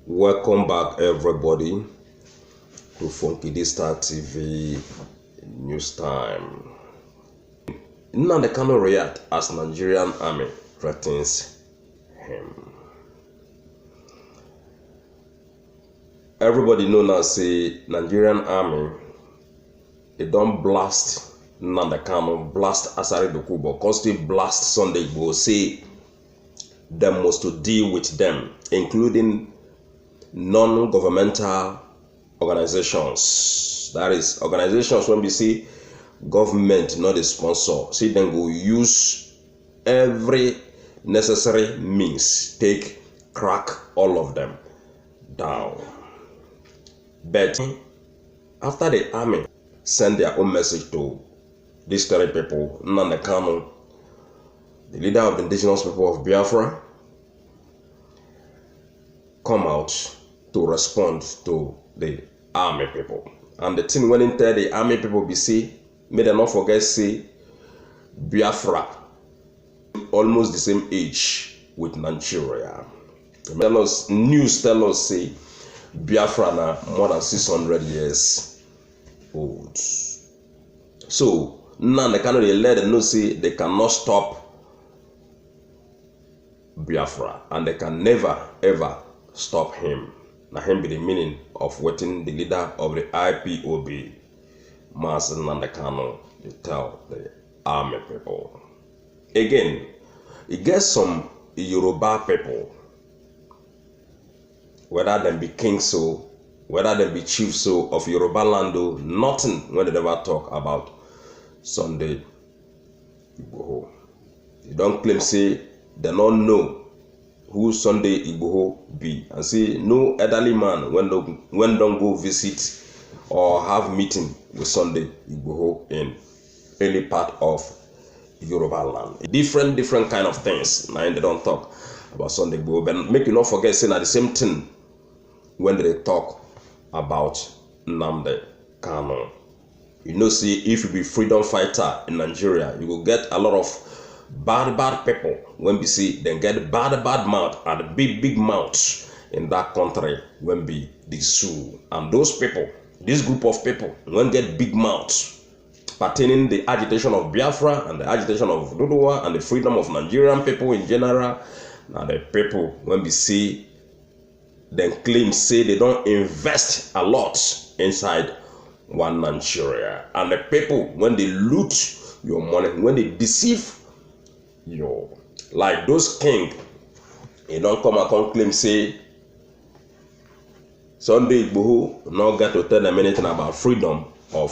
Welcome back, everybody, to Funky Star TV News Time. Nnamdi Kanu react as Nigerian army threatens him. Everybody know now say Nigerian army, they don't blast Nnamdi Kanu, blast Asari Dokubo, constantly blast Sunday Igboho, say them must to deal with them, including non-governmental organizations. That is, organizations when we see government not a sponsor, see them go use every necessary means, take crack all of them down. But after the army send their own message to these three people, Nnamdi Kanu, the leader of the indigenous people of Biafra, come out to respond to the army people. And the thing when in tell the army people be say, may they not forget say Biafra almost the same age with Nigeria. News tell us say Biafra now more than 600 years old. So now they cannot let them know say they cannot stop Biafra, and they can never ever stop him. Now him be the meaning of waiting the leader of the IPOB, Master Nnamdi Kanu, they tell the army people. Again, it gets some Yoruba people, whether they be kings so, whether they be chiefs so of Yoruba land, nothing when they ever talk about Sunday Igboho. They don't claim say they don't know who Sunday Igboho be, and say no elderly man when don't go visit or have meeting with Sunday Igboho in any part of Yoruba land. Different kind of things. Now they don't talk about Sunday Igboho, but make you not forget saying at the same thing when they talk about Nnamdi Kanu. You know, see, if you be freedom fighter in Nigeria, you will get a lot of bad people when we see them get bad mouth and big mouth in that country when be the Sioux. And those people, this group of people, when get big mouth pertaining the agitation of Biafra and the agitation of Oduduwa and the freedom of Nigerian people in general. Now the people when we see them claim say they don't invest a lot inside one Nigeria, and the people when they loot your money, when they deceive you, like those king, you don't come and claim say Sunday Igboho not get to tell them anything about freedom of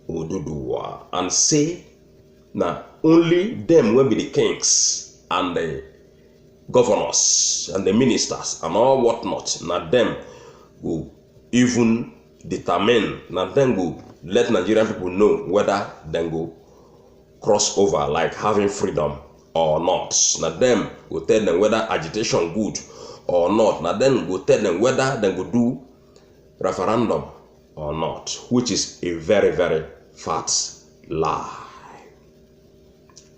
Oduduwa, and say now only them will be the kings and the governors and the ministers and all whatnot. Now them will even determine, now them will let Nigerian people know whether they go cross over like having freedom or not. Now them will tell them whether agitation good or not. Now then will tell them whether they go do referendum or not, which is a very fat lie.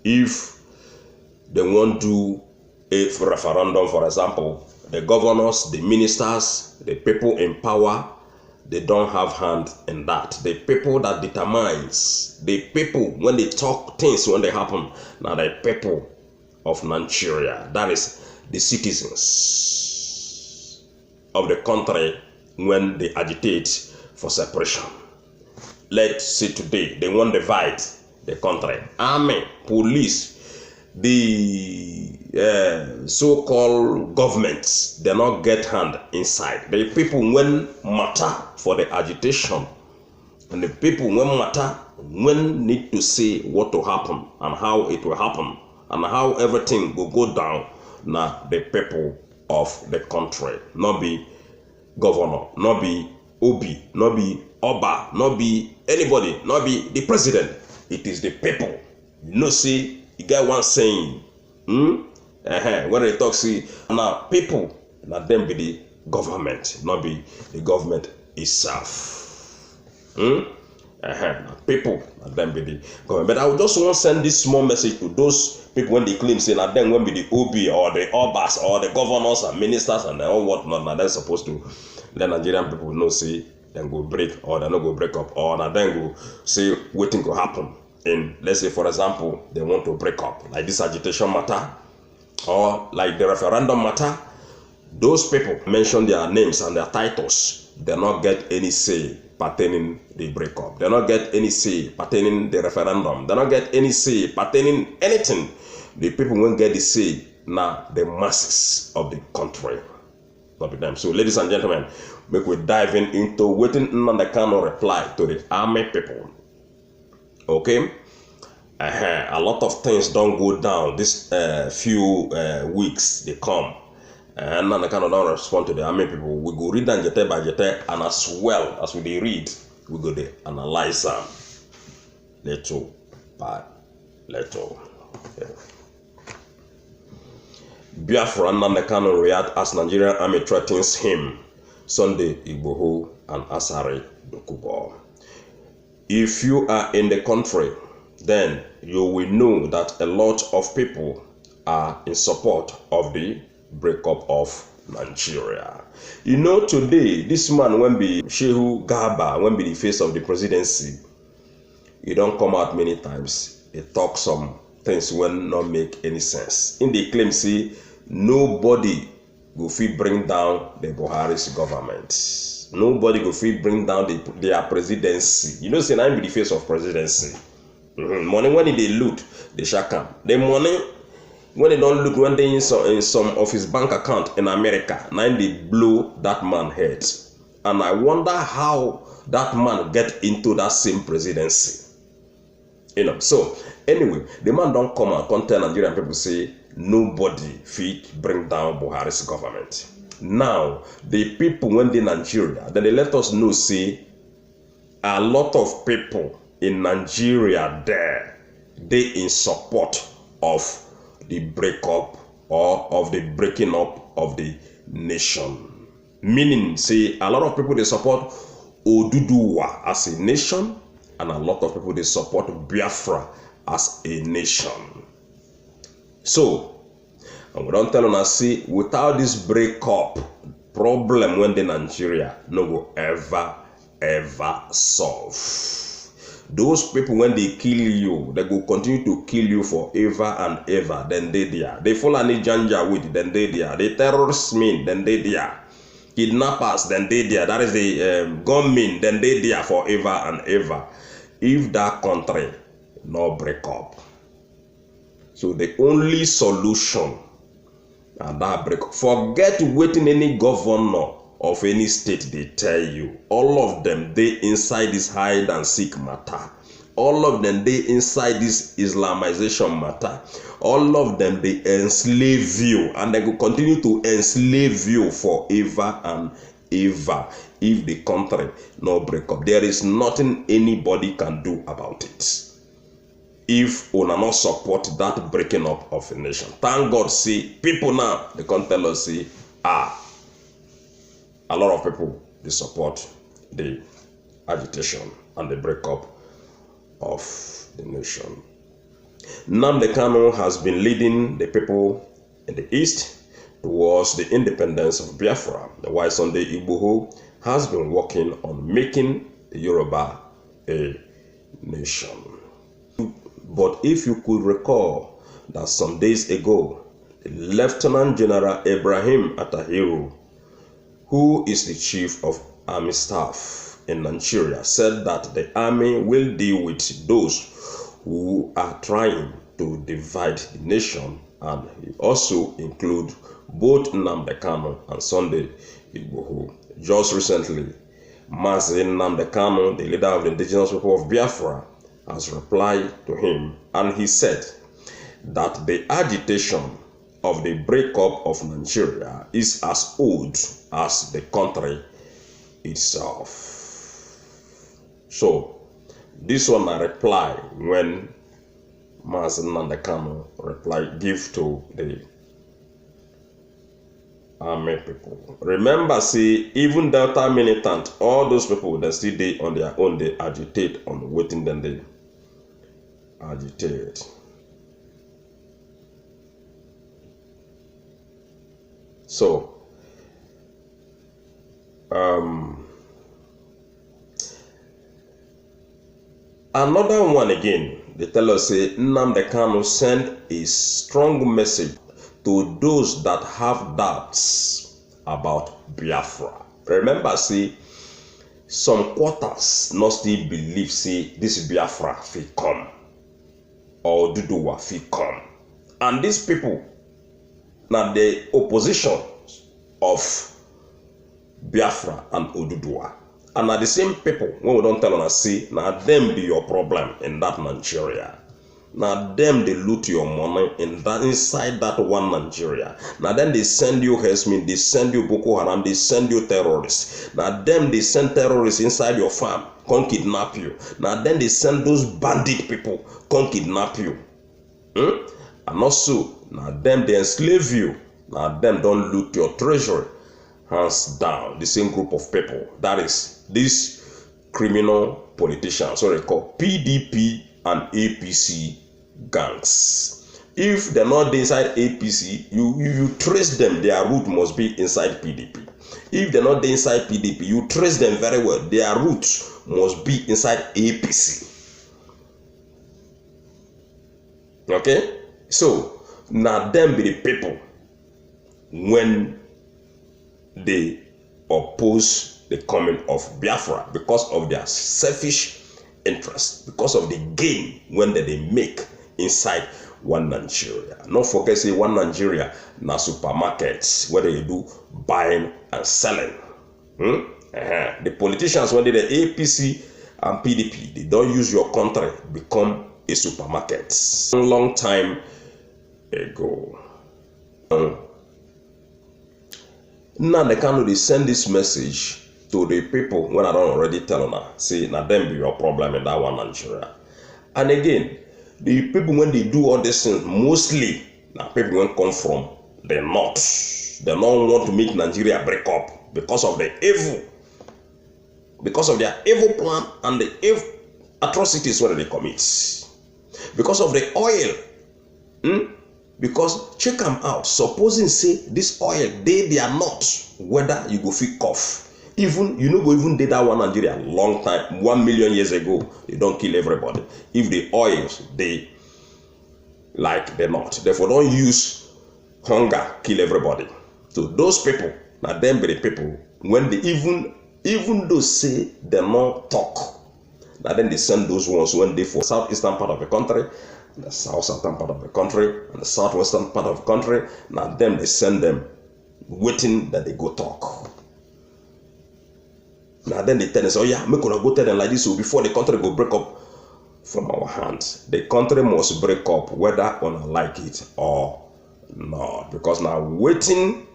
If they want to do a referendum, for example, the governors, the ministers, the people in power, they don't have hand in that. The people that determines, the people when they talk things when they happen, now the people of Nigeria, that is the citizens of the country when they agitate for separation. Let's see today, they want to divide the country. Army, police, the so-called governments, they not get hand inside. The people when matter for the agitation, and the people when matter when need to say what to happen and how it will happen and how everything will go down. Now the people of the country, not be governor, not be Obi, not be Oba, not be anybody, not be the president. It is the people. You know, see, you get one saying, when they talk, see, now people, now them be the government, not be the government itself. People, and then be the government. But I would just want to send this small message to those people when they claim saying that then when be the OB or the Obas or the governors and ministers and all whatnot, now they're supposed to let Nigerian people know, say, then go break or they not go break up, or now then go say waiting to happen. In, let's say, for example, they want to break up, like this agitation matter, or like the referendum matter. Those people mention their names and their titles, they not get any say pertaining the breakup. They not get any say pertaining the referendum. They not get any say pertaining anything. The people won't get the say now. The masses of the country, not with them. So, ladies and gentlemen, make we dive into waiting Nnamdi Kanu reply to the army people. Okay, a lot of things don't go down this few weeks. They come. And Nnamdi Kanu don't respond to the army people. We go read them jete by jete, and as well as we read, we go there analyze them little by little. Okay. BIAFRA Nnamdi Kanu react as Nigerian army threatens him. Sunday Igboho and Asari Dokubo. If you are in the country, then you will know that a lot of people are in support of the breakup of Nigeria. You know, today, this man, when be Shehu Garba, when be the face of the presidency, he don't come out many times. He talk some things when not make any sense. In the claim, see, nobody go fit bring down the Buhari's government. Nobody go fit bring down their presidency. You know, say, I'm the face of presidency. Money when they loot, they shall come. The money when they don't loot, when they in some of his bank account in America, now they blow that man head. And I wonder how that man get into that same presidency. You know, so anyway, the man don't come and come tell Nigerian people say nobody fit bring down Buhari's government. Now, the people when they in Nigeria, then they let us know, say, a lot of people in Nigeria there, they in support of the breakup or of the breaking up of the nation. Meaning, say, a lot of people they support Oduduwa as a nation, and a lot of people they support BIAFRA as a nation. So, and we don't tell us, see, without this breakup, problem when the Nigeria no go ever solve. Those people, when they kill you, they go continue to kill you forever and ever. Then they there. They follow any janja with, then they there. The terrorists mean, then they there. Kidnappers, then they there. That is the gunmen, then they there forever and ever. If that country no break up. So the only solution and that break up. Forget waiting any governor of any state they tell you. All of them, they inside this hide and seek matter. All of them, they inside this Islamization matter. All of them, they enslave you, and they will continue to enslave you forever and ever if the country no break up. There is nothing anybody can do about it if we not support that breaking up of a nation. Thank God, see, people now, they can tell us, see, a lot of people, they support the agitation and the breakup of the nation. Nnamdi Kanu has been leading the people in the East towards the independence of Biafra, while Sunday Igboho has been working on making the Yoruba a nation. But if you could recall that some days ago, the Lieutenant General Ibrahim Atahiru, who is the chief of army staff in Nigeria, said that the army will deal with those who are trying to divide the nation, and he also include both Nnamdi Kanu and Sunday Igboho. Just recently, Mazi Nnamdi Kanu, the leader of the indigenous people of Biafra, has replied to him, and he said that the agitation of the breakup of Nigeria is as old as the country itself. So, this one I reply when Mazi Nnamdi Kanu give to the army people. Remember, see, even Delta militant, all those people that still they on their own, they agitate on waiting, then they agitate. So, another one again, they tell us, say, Nnamdi Kanu sent a strong message to those that have doubts about Biafra. Remember, say, some quarters not still believe, say, this Biafra fit come, or Oduduwa fit come. And these people, now the opposition of Biafra and Oduduwa, and are the same people when we don't tell us, say, now them be your problem in that Nigeria. Now them they loot your money in that inside that one Nigeria. Now then they send you herdsmen, they send you Boko Haram, they send you terrorists. Now them they send terrorists inside your farm, come kidnap you. Now then they send those bandit people, come kidnap you. And also, now them they enslave you. Now them don't loot your treasury. Hands down, the same group of people. That is these criminal politicians, so they call PDP and APC gangs. If they're not inside APC, you trace them, their root must be inside PDP. If they're not inside PDP, you trace them very well, their roots must be inside APC. Okay? So, now them be the people when they oppose the coming of Biafra because of their selfish interest, because of the gain when they make inside one Nigeria. Don't forget, say, one Nigeria na supermarkets where they do buying and selling. The politicians, when they the APC and PDP, they don't use your country become a supermarket. A long time ago. Now they can send this message to the people when I don't already tell them, say, now them be your problem in that one Nigeria. And again, the people when they do all this things, mostly now people when come from the north. They don't want to make Nigeria break up because of the evil, because of their evil plan and the evil atrocities where they commit, because of the oil. Because check them out, supposing say this oil they are not, whether you go fit cough. Even you know go even did that one Nigeria long time, 1 million years ago, they don't kill everybody. If the oils they like they're not, therefore don't use hunger kill everybody. So those people, now them be the people when they even though say they not talk, now then they send those ones when they for southeastern part of the country, the southern part of the country, and the southwestern part of the country. Now them they send them waiting that they go talk. Now then they tell us, oh yeah, make gonna go tell them like this. So before the country go break up from our hands, the country must break up whether on like it or not. Because now waiting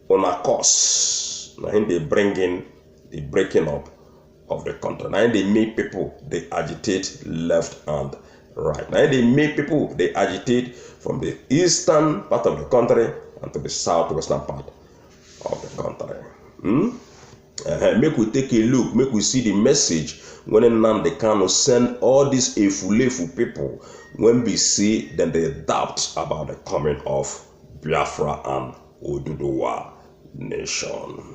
on a course, now they bring in the breaking up of the country. Now they make people they agitate left and right. Now they make people they agitate from the eastern part of the country and to the southwestern part of the country. Make we take a look, make we see the message when Nnamdi Kanu send all these efulefu people when we see then they doubt about the coming of Biafra and Oduduwa nation.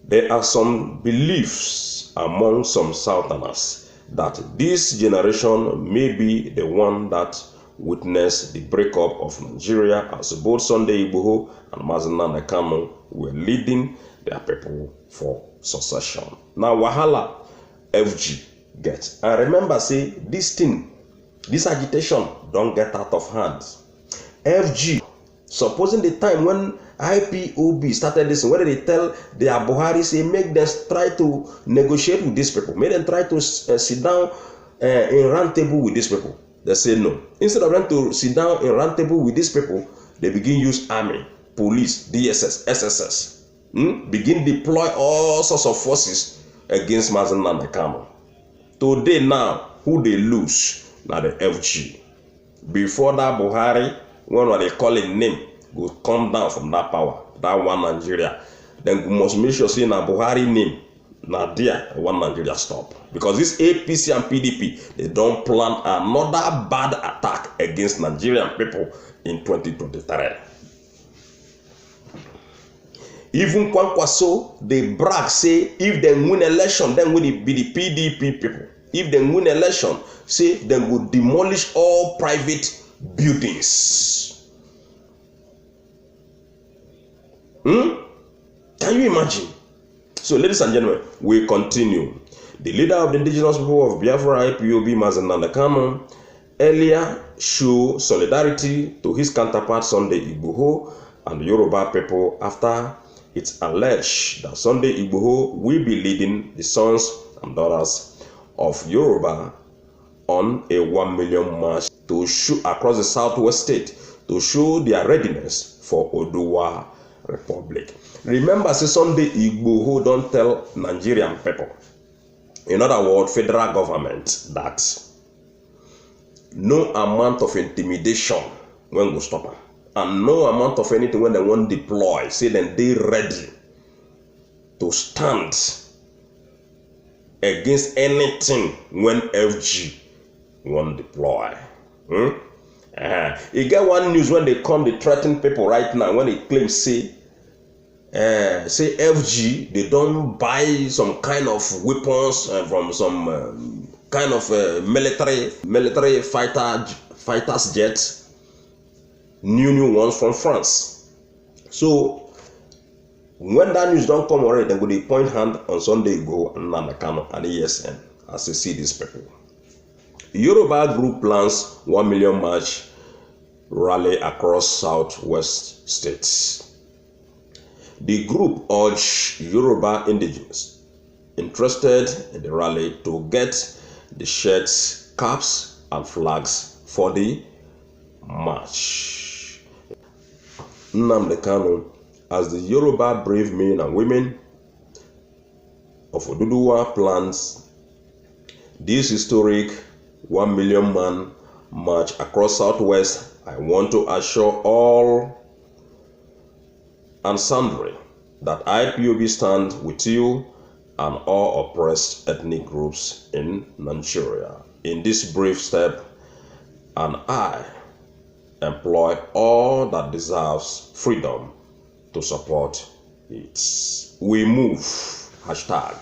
There are some beliefs among some Southerners that this generation may be the one that witnessed the breakup of Nigeria, as both Sunday Igboho and Nnamdi Kanu were leading their people for succession. Now wahala FG gets. And remember, say this thing, this agitation don't get out of hand. FG, supposing the time when IPOB started this, whether they tell their Buhari, say make them try to negotiate with these people, make them try to sit down in round table with these people. They say no. Instead of them to sit down in round table with these people, they begin use army, police, DSS, SSS. Begin deploy all sorts of forces against Nnamdi Kanu. Today now, who they lose? Now the FG. Before that Buhari, when they call him name, go come down from that power, that one Nigeria, then we must make sure say na Buhari name, na there one Nigeria stop. Because this APC and PDP, they don't plan another bad attack against Nigerian people in 2023. Even Kwankwaso, they brag say if they win election, then will it be the PDP people. If they win election, say they will demolish all private buildings. Can you imagine? So, ladies and gentlemen, we continue. The leader of the indigenous people of Biafra, IPOB, Nnamdi Kanu, earlier showed solidarity to his counterpart Sunday Igboho and the Yoruba people after it's alleged that Sunday Igboho will be leading the sons and daughters of Yoruba on a 1 million march to show across the southwest state to show their readiness for Oduduwa Republic. Remember, say Sunday Igboho don't tell Nigerian people, in other words, federal government, that no amount of intimidation when go stop them. And no amount of anything when they want deploy, say then they ready to stand against anything when FG want deploy. You get one news when they come, they threaten people right now when they claim say FG they don't buy some kind of weapons from some kind of military fighters jets. New ones from France. So when that news don't come already, then go they point hand on Sunday Igboho and Nnamdi Kanu and ESN as they see these people. Yoruba group plans 1 million march rally across southwest states. The group urged Yoruba indigenes interested in the rally to get the shirts, caps, and flags for the march. Nnamdi Kanu, as the Yoruba brave men and women of Oduduwa plans this historic 1 million man march across southwest, I want to assure all and sundry that IPOB stand with you and all oppressed ethnic groups in Nigeria in this brave step, and I employ all that deserves freedom to support it. We move. Hashtag.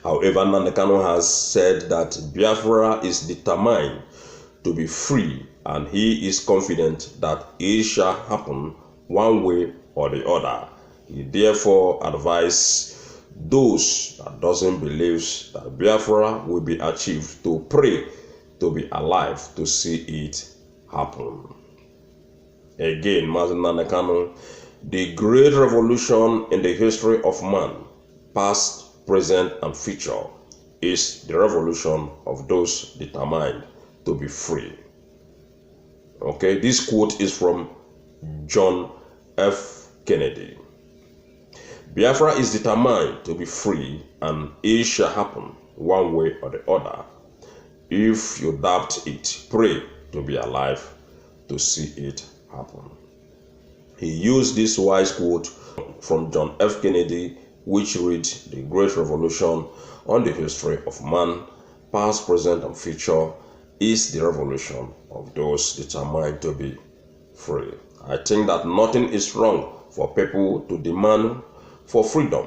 However, Nnamdi Kanu has said that Biafra is determined to be free, and he is confident that it shall happen one way or the other. He therefore advises those that doesn't believe that Biafra will be achieved to pray to be alive to see it happen. Again, Nnamdi Kanu, the great revolution in the history of man, past, present, and future, is the revolution of those determined to be free. Okay, this quote is from John F. Kennedy. Biafra is determined to be free, and it shall happen one way or the other. If you doubt it, pray to be alive to see it happen. He used this wise quote from John F. Kennedy, which read, the great revolution on the history of man, past, present, and future, is the revolution of those determined to be free. I think that nothing is wrong for people to demand for freedom,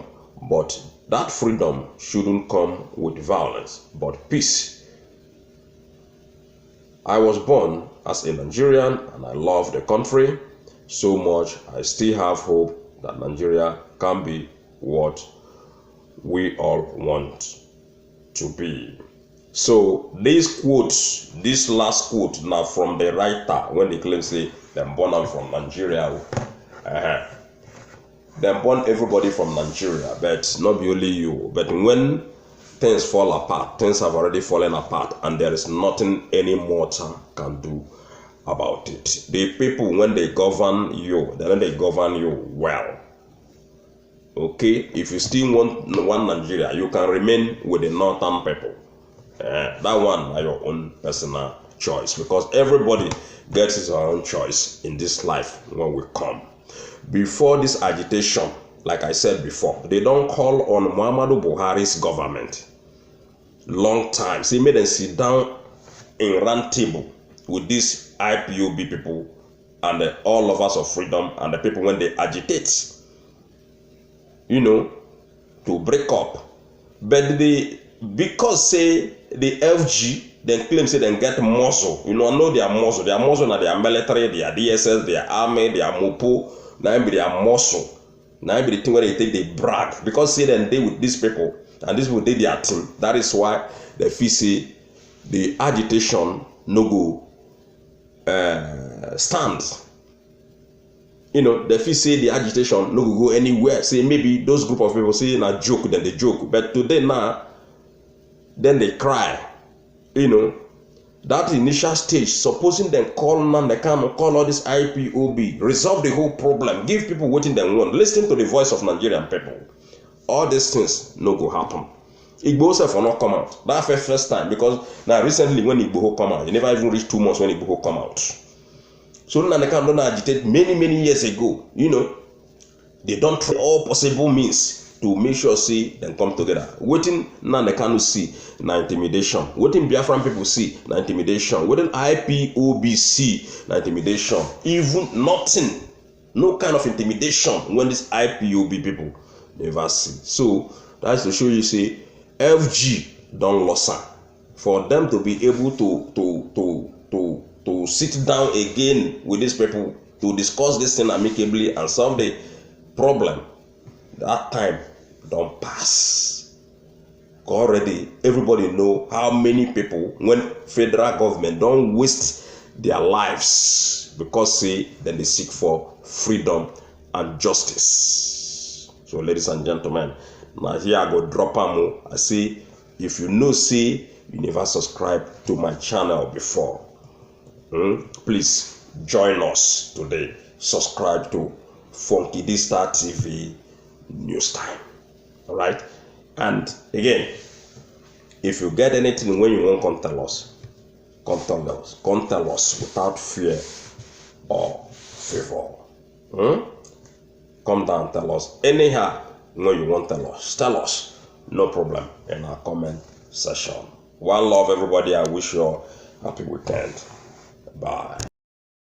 but that freedom shouldn't come with violence, but peace. I was born as a Nigerian and I love the country so much. I still have hope that Nigeria can be what we all want to be. So this quote, this last quote now from the writer, when they claim say them born am from Nigeria, them born everybody from Nigeria, but not be only you. But when things fall apart, things have already fallen apart, and there is nothing any mortal can do about it. The people, when they govern you, then they govern you well. Okay, if you still want one Nigeria, you can remain with the northern people. That one are your own personal choice, because everybody gets his own choice in this life when we come. Before this agitation, like I said before, they don't call on Muhammadu Buhari's government. Long time. So he made them sit down in round table with these IPOB people and all lovers of freedom and the people when they agitate, you know, to break up. But because say the FG then claim say they get muscle. You know, I know they are muscle. They are muscle now, they are military, they are DSS, they are army, they are MOPO. Now they are muscle. Now the thing where they take, they brag. Because say then they with these people and these people they their team. That is why the feel say the agitation no go stand. You know, the feel say the agitation no go anywhere. Say maybe those group of people say na joke, then they joke. But today now, then they cry. You know, that initial stage, supposing them call Nnamdi Kanu, call all this IPOB, resolve the whole problem, give people what they want, listen to the voice of Nigerian people. All these things no go happen. Igboho self will not come out. That first time, because now recently when Igboho come out, you never even reached 2 months when Igboho come out. So Nnamdi Kanu don't agitate many years ago. You know, they don't try all possible means to make sure see them come together. Waiting Nnamdi Kanu see na intimidation. Waiting Biafran people see na intimidation. Waiting IPOB see na intimidation. Even nothing, no kind of intimidation when these IPOB people never see. So that's to show you see FG don't lose her. For them to be able to sit down again with these people to discuss this thing amicably and solve the problem, that time don't pass. Already everybody know how many people when federal government don't waste their lives because say then they seek for freedom and justice. So ladies and gentlemen, now here I go drop am. I say if you know say you never subscribe to my channel before, please join us today. Subscribe to Funky D Star TV News Time. All right, and again, if you get anything when you want, come tell us. Come tell us without fear or favor. Come down, tell us anyhow when you want. Tell us, no problem in our comment section. One love, everybody. I wish you a happy weekend. Bye.